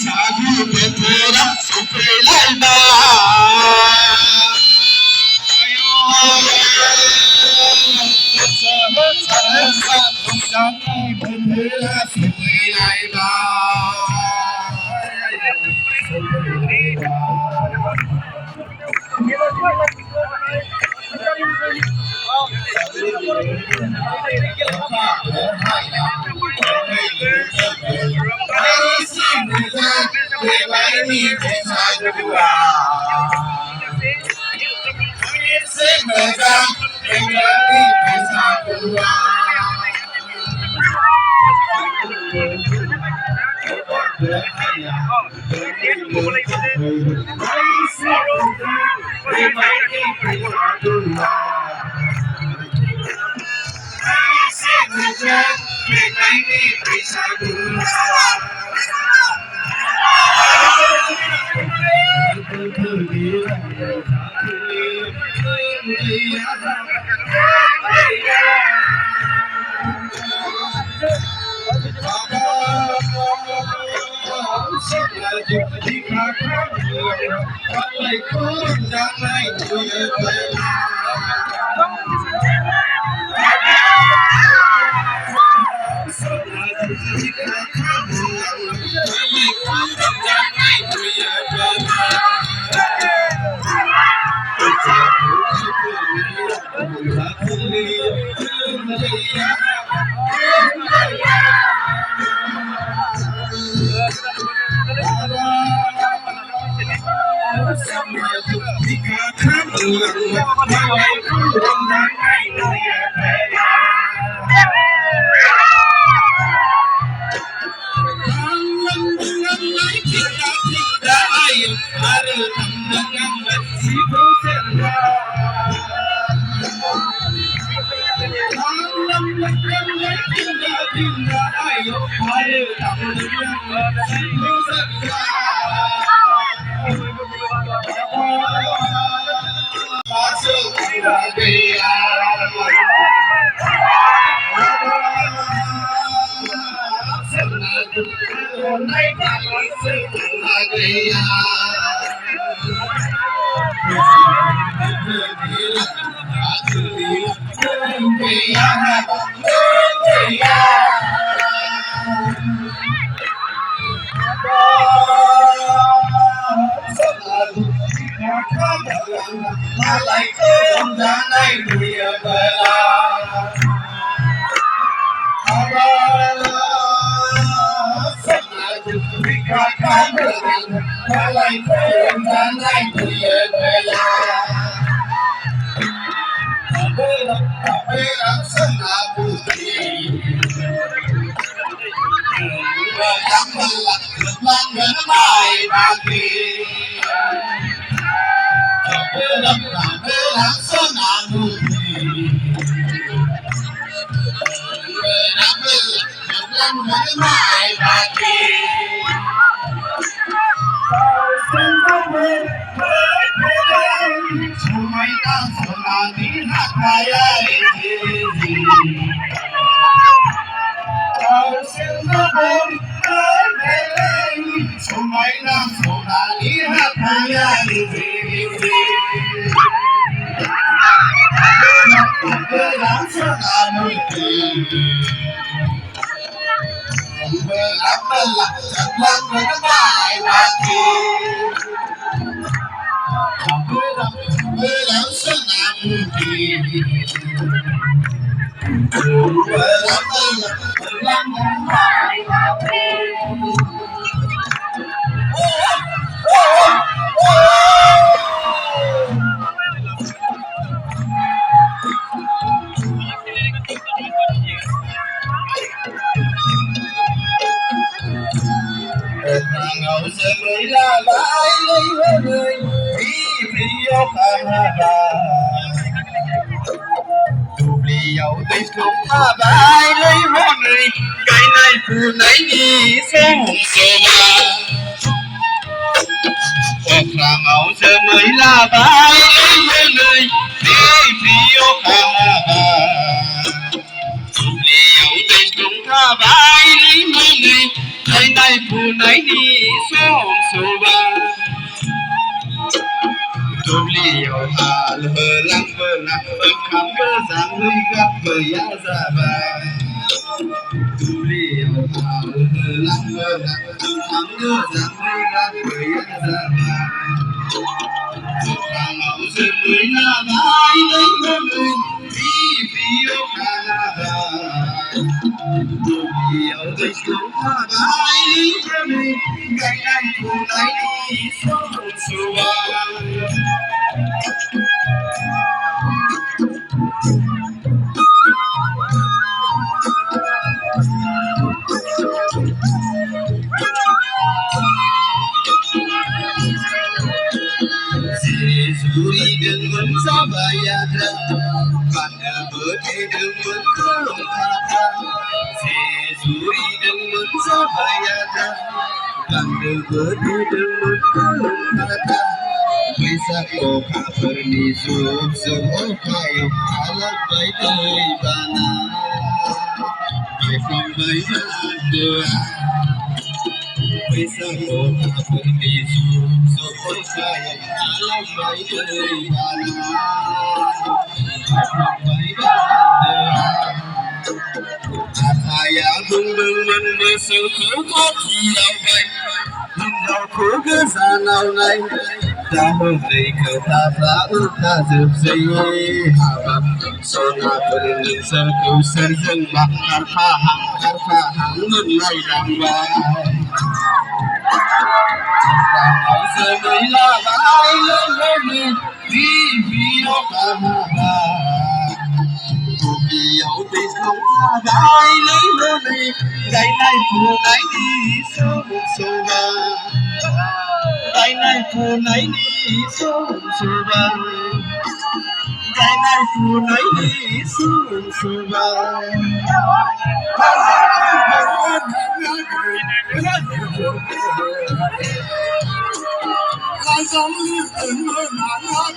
Sagu betura suprelaiba, ayo sagu betura suprelaiba. dầu tay xuống tha bài lấy hoa người cái này phụ này đi sống sờ ba hoặc là ngầu giờ mới là bài lấy hoa người đi phiêu hà dầu tay xuống tha bài lấy hoa người cái này phụ này đi sống sờ ba Tuliyo hal belang bekam bezang ligat beya zaba Tuliyo hal belang bekam bezang ligat beya zaba Kalau semuanya baik dengan Bibiyo kanada Tuliyo desluha baik dengan Gainan kunai di susuan Suri dengan sabayada pada berde dengan kelongkata Suri dengan sabayada pada berde dengan kelongkata Bisa koka bernizuk seokayo alat baik bana Baik baik doa Bisa koka bernizuk seokayo alat baik bana Baik doa Ataya bưng mesel ko thilau bay Hindau ko ke sanau nai Dahulu ke tata uta zubzai Habab sona bernin serku serjeng bakar pahang menlai rambai Ramai semila bai lelemi di bio kamara Tukiau di sông gai lấy lelemi Gai nai phu nai di sông soba Gai nai phu nai di sông soba Gai nai phu nai di sông soba Lai sống như từng mơ nản hát